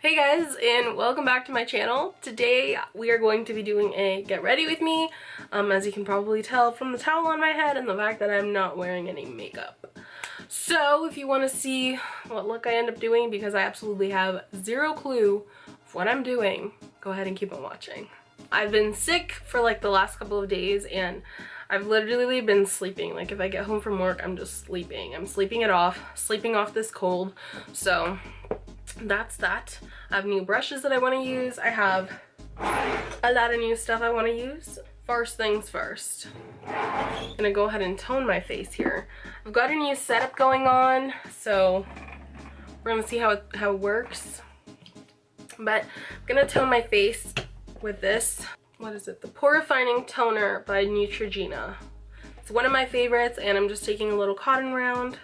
Hey guys, and welcome back to my channel. Today we are going to be doing a get ready with me, as you can probably tell from the towel on my head and the fact that I'm not wearing any makeup. So if you want to see what look I end up doing, because I absolutely have zero clue of what I'm doing, go ahead and keep on watching. I've been sick for like the last couple of days and I've literally been sleeping. Like if I get home from work, I'm just sleeping. I'm sleeping it off, sleeping off this cold. So that's that. I have new brushes that I want to use. I have a lot of new stuff I want to use. First things first, I'm gonna go ahead and tone my face here. I've got a new setup going on, so we're gonna see how it works. But I'm gonna tone my face with this. What is it? The Pore Refining Toner by Neutrogena. It's one of my favorites, and I'm just taking a little cotton round.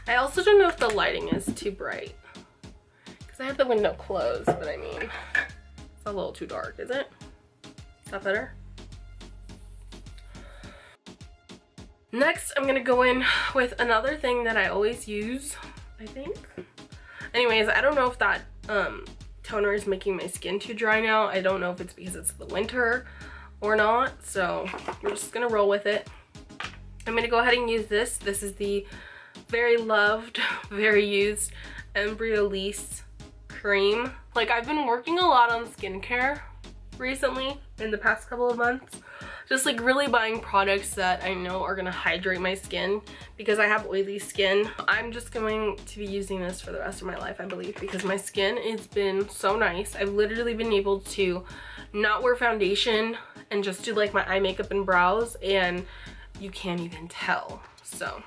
I also don't know if the lighting is too bright, because I have the window closed, but I mean, it's a little too dark, is it? Is that better? Next, I'm gonna go in with another thing that I always use, I think. Anyways, I don't know if that toner is making my skin too dry now. I don't know if it's because it's the winter or not, so we're just gonna roll with it. I'm gonna go ahead and use this. This is the very loved, very used Embryolisse cream. Like, I've been working a lot on skincare recently in the past couple of months, just like really buying products that I know are gonna hydrate my skin because I have oily skin. I'm just going to be using this for the rest of my life, I believe, because my skin has been so nice. I've literally been able to not wear foundation and just do like my eye makeup and brows, and you can't even tell. So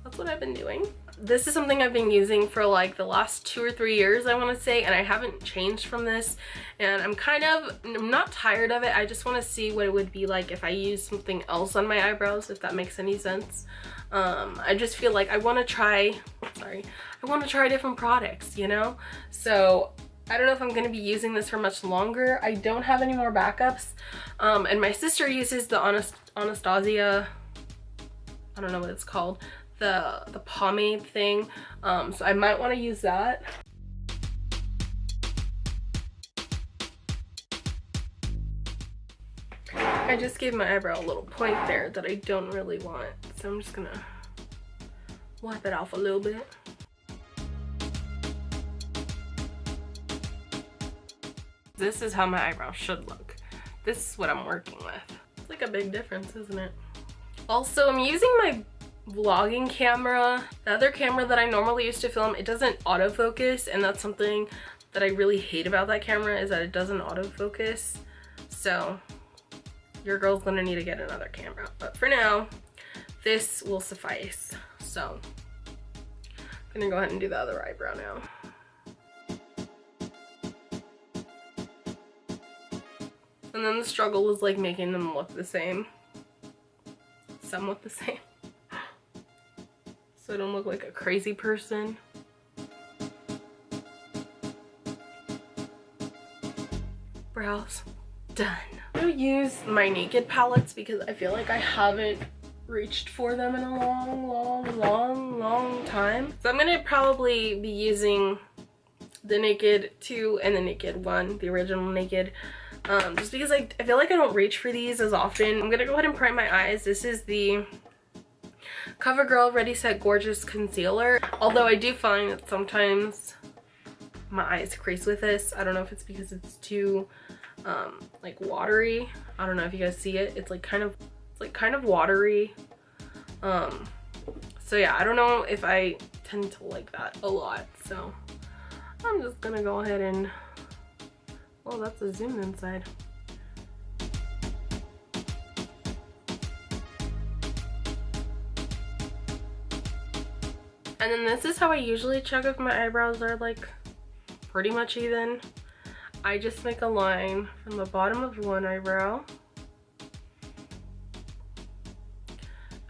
that's what I've been doing. This is something I've been using for like the last 2 or 3 years, I want to say, and I haven't changed from this, and I'm not tired of it. I just want to see what it would be like if I use something else on my eyebrows, if that makes any sense. I just feel like I want to try different products, you know? So I don't know if I'm going to be using this for much longer. I don't have any more backups, and my sister uses the Anastasia, I don't know what it's called, the pomade thing, so I might want to use that. I just gave my eyebrow a little point there that I don't really want, so I'm just gonna wipe it off a little bit. This is how my eyebrow should look. This is what I'm working with. It's like a big difference, isn't it? Also, I'm using my vlogging camera. The other camera that I normally use to film, it doesn't autofocus, and that's something that I really hate about that camera, is that it doesn't autofocus. So your girl's gonna need to get another camera, but for now this will suffice. So I'm gonna go ahead and do the other eyebrow now. And then the struggle is like making them look the same, somewhat the same, so I don't look like a crazy person. Brows done. I'm gonna use my Naked palettes because I feel like I haven't reached for them in a long time. So I'm gonna probably be using the Naked 2 and the Naked 1, the original Naked, just because I feel like I don't reach for these as often. I'm gonna go ahead and prime my eyes. This is the CoverGirl Ready Set Gorgeous Concealer. Although I do find that sometimes my eyes crease with this. I don't know if it's because it's too like watery. I don't know if you guys see it. It's like kind of watery. So yeah, I don't know if I tend to like that a lot. So I'm just gonna go ahead and, oh, that's a zoom inside. And then this is how I usually check if my eyebrows are like pretty much even. I just make a line from the bottom of one eyebrow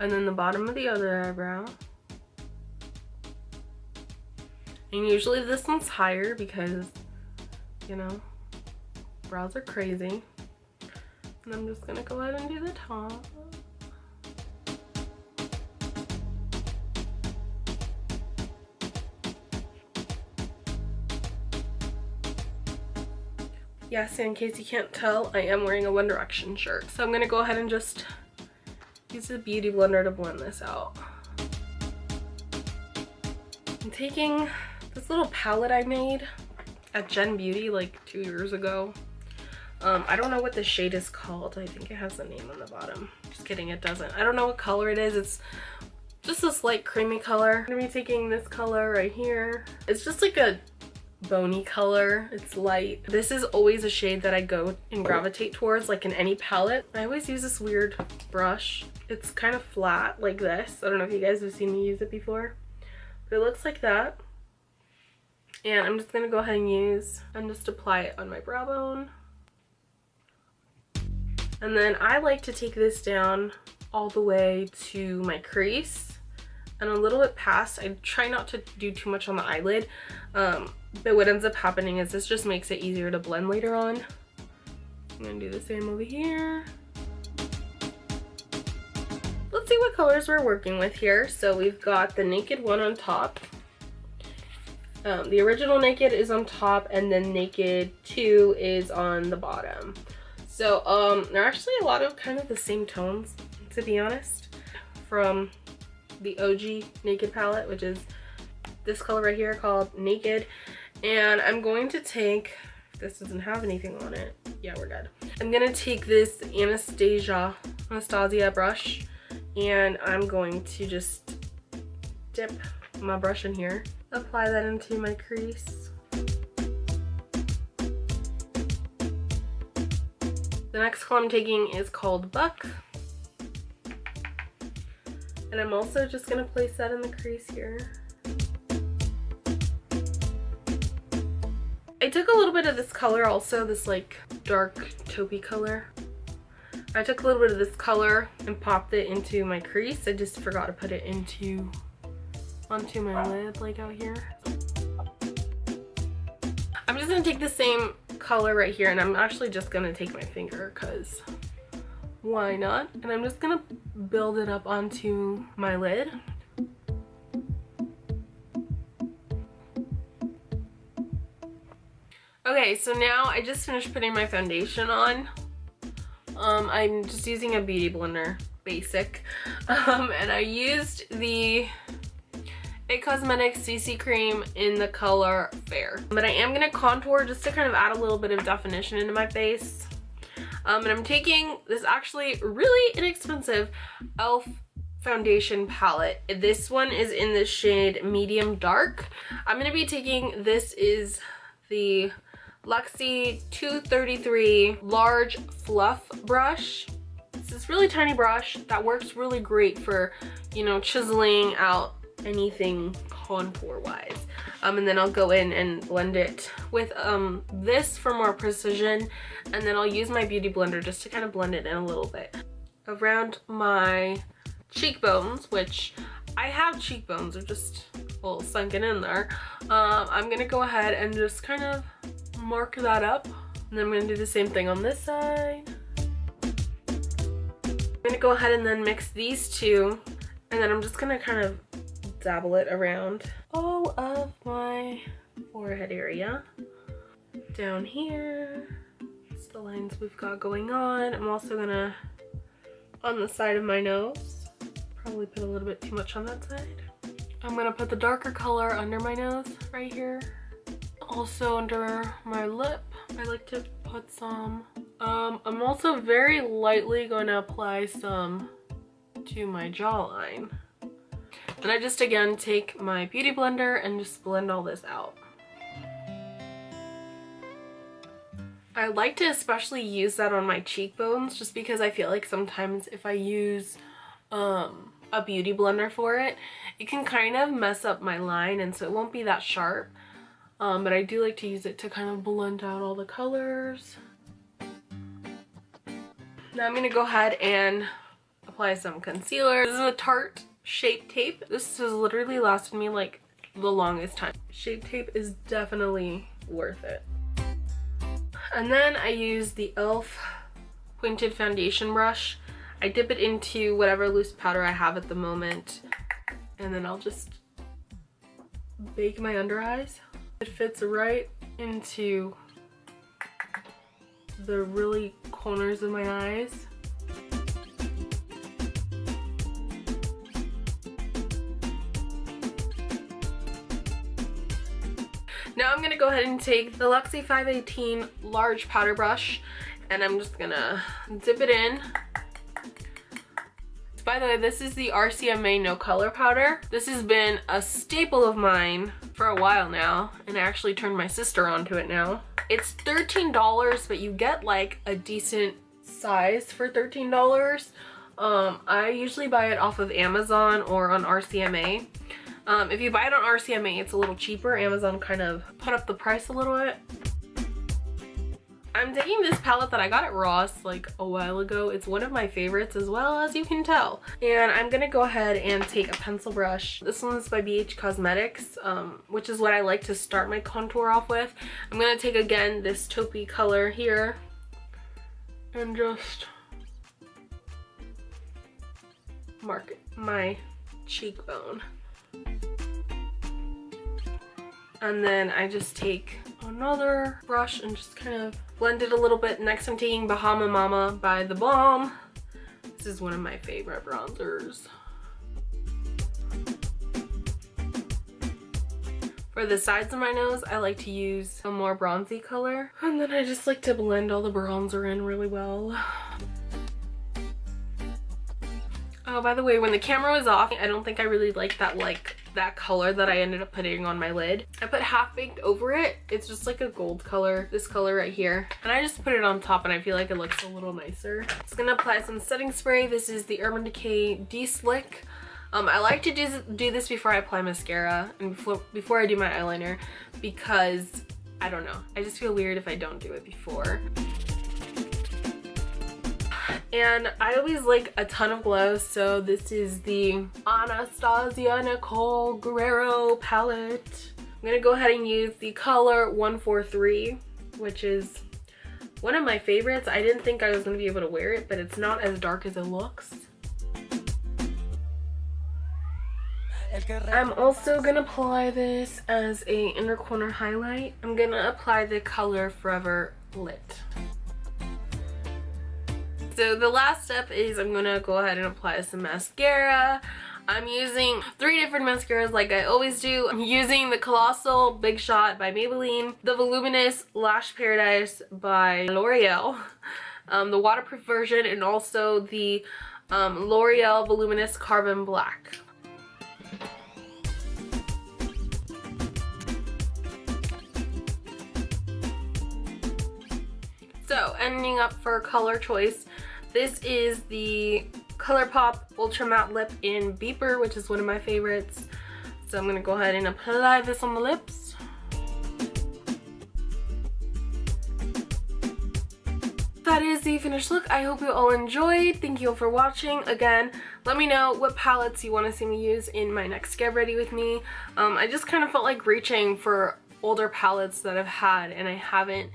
and then the bottom of the other eyebrow. And usually this one's higher because, you know, brows are crazy. And I'm just gonna go ahead and do the top. Yes, in case you can't tell, I am wearing a One Direction shirt. So I'm gonna go ahead and just use the Beauty Blender to blend this out. I'm taking this little palette I made at Gen Beauty like 2 years ago. I don't know what the shade is called. I think it has the name on the bottom. Just kidding, it doesn't. I don't know what color it is. It's just this light creamy color. I'm gonna be taking this color right here. It's just like a bony color. It's light. This is always a shade that I go and gravitate towards, like in any palette. I always use this weird brush. It's kind of flat like this. I don't know if you guys have seen me use it before, but it looks like that. And I'm just gonna go ahead and just apply it on my brow bone. And then I like to take this down all the way to my crease and a little bit past. I try not to do too much on the eyelid, but what ends up happening is this just makes it easier to blend later on. I'm gonna do the same over here. Let's see what colors we're working with here. So we've got the Naked one on top. The original Naked is on top, and then Naked 2 is on the bottom. So they're actually a lot of kind of the same tones, to be honest, from the OG Naked palette, which is this color right here called Naked. And I'm going to take, this doesn't have anything on it. Yeah, we're good. I'm gonna take this Anastasia brush, and I'm going to just dip my brush in here, apply that into my crease. The next color I'm taking is called Buck. And I'm also just gonna place that in the crease here. I took a little bit of this color also, this like dark taupey color. I took a little bit of this color and popped it into my crease. I just forgot to put it onto my lid, like out here. I'm just gonna take the same color right here, and I'm actually just gonna take my finger because why not? And I'm just gonna build it up onto my lid. Okay, so now I just finished putting my foundation on. I'm just using a Beauty Blender basic, and I used the It Cosmetics CC cream in the color Fair. But I am gonna contour just to kind of add a little bit of definition into my face. And I'm taking this actually really inexpensive e.l.f. foundation palette. This one is in the shade Medium Dark. I'm gonna be taking, this is the Luxie 233 large fluff brush. It's this really tiny brush that works really great for, you know, chiseling out anything contour wise. And then I'll go in and blend it with this for more precision, and then I'll use my Beauty Blender just to kind of blend it in a little bit around my cheekbones, which I have cheekbones, they're just a little sunken in there. I'm gonna go ahead and just kind of mark that up, and then I'm gonna do the same thing on this side. I'm gonna go ahead and then mix these two, and then I'm just gonna kind of dabble it around all of my forehead area. Down here, that's the lines we've got going on. I'm also gonna, on the side of my nose, probably put a little bit too much on that side. I'm gonna put the darker color under my nose right here. Also under my lip, I like to put some. I'm also very lightly going to apply some to my jawline. And I just again take my Beauty Blender and just blend all this out. I like to especially use that on my cheekbones just because I feel like sometimes if I use a Beauty Blender for it, it can kind of mess up my line, and so it won't be that sharp. But I do like to use it to kind of blend out all the colors. Now I'm going to go ahead and apply some concealer. This is a Tarte Shape Tape. This has literally lasted me like the longest time. Shape Tape is definitely worth it. And then I use the e.l.f. pointed foundation brush. I dip it into whatever loose powder I have at the moment, and then I'll just bake my under eyes. It fits right into the really corners of my eyes. Now I'm gonna go ahead and take the Luxie 518 large powder brush, and I'm just gonna dip it in. By the way, this is the RCMA No Color Powder. This has been a staple of mine for a while now, and I actually turned my sister onto it now. It's $13, but you get like a decent size for $13. I usually buy it off of Amazon or on RCMA. If you buy it on RCMA, it's a little cheaper. Amazon kind of put up the price a little bit. I'm taking this palette that I got at Ross like a while ago. It's one of my favorites as well, as you can tell. And I'm gonna go ahead and take a pencil brush. This one's by BH Cosmetics, which is what I like to start my contour off with. I'm gonna take again this taupey color here and just mark my cheekbone. And then I just take another brush and just kind of blend it a little bit. Next I'm taking Bahama Mama by The Balm. This is one of my favorite bronzers. For the sides of my nose, I like to use a more bronzy color. And then I just like to blend all the bronzer in really well. Oh, by the way, when the camera was off, I don't think I really liked that color that I ended up putting on my lid. I put Half Baked over it. It's just like a gold color, this color right here. And I just put it on top and I feel like it looks a little nicer. Just gonna apply some setting spray. This is the Urban Decay De-Slick. I like to do this before I apply mascara and before I do my eyeliner, because I don't know, I just feel weird if I don't do it before. And I always like a ton of glow, so this is the Anastasia Nicole Guerrero palette. I'm gonna go ahead and use the color 143, which is one of my favorites. I didn't think I was gonna be able to wear it, but it's not as dark as it looks. I'm also gonna apply this as a inner corner highlight. I'm gonna apply the color Forever Lit. So the last step is I'm gonna go ahead and apply some mascara. I'm using 3 different mascaras like I always do. I'm using the Colossal Big Shot by Maybelline, the Voluminous Lash Paradise by L'Oreal, the waterproof version, and also the L'Oreal Voluminous Carbon Black. So ending up for color choice, this is the ColourPop Ultra Matte Lip in Beeper, which is one of my favorites. So I'm gonna go ahead and apply this on the lips. That is the finished look. I hope you all enjoyed. Thank you all for watching. Again, let me know what palettes you want to see me use in my next Get Ready With Me. I just kind of felt like reaching for older palettes that I've had, and I haven't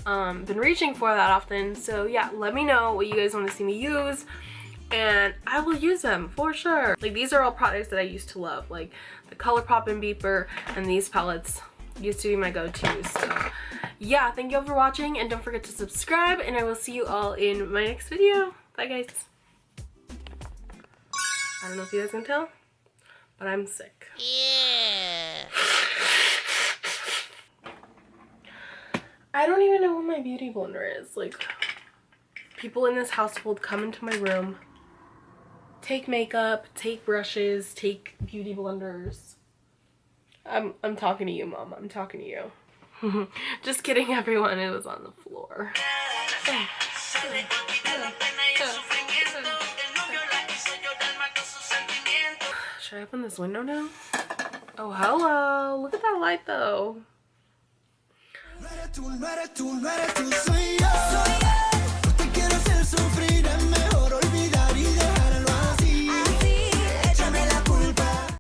been reaching for that often. So yeah, let me know what you guys want to see me use and I will use them for sure. Like, these are all products that I used to love, like the ColourPop and Beeper, and these palettes used to be my go-to. So yeah, thank you all for watching, and don't forget to subscribe, and I will see you all in my next video. Bye guys. I don't know if you guys can tell, but I'm sick. Yeah. I don't even know what my beauty blender is. Like, people in this household come into my room, take makeup, take brushes, take beauty blenders. I'm talking to you, Mom. I'm talking to you. Just kidding, everyone. It was on the floor. Should I open this window now? Oh, hello. Look at that light, though.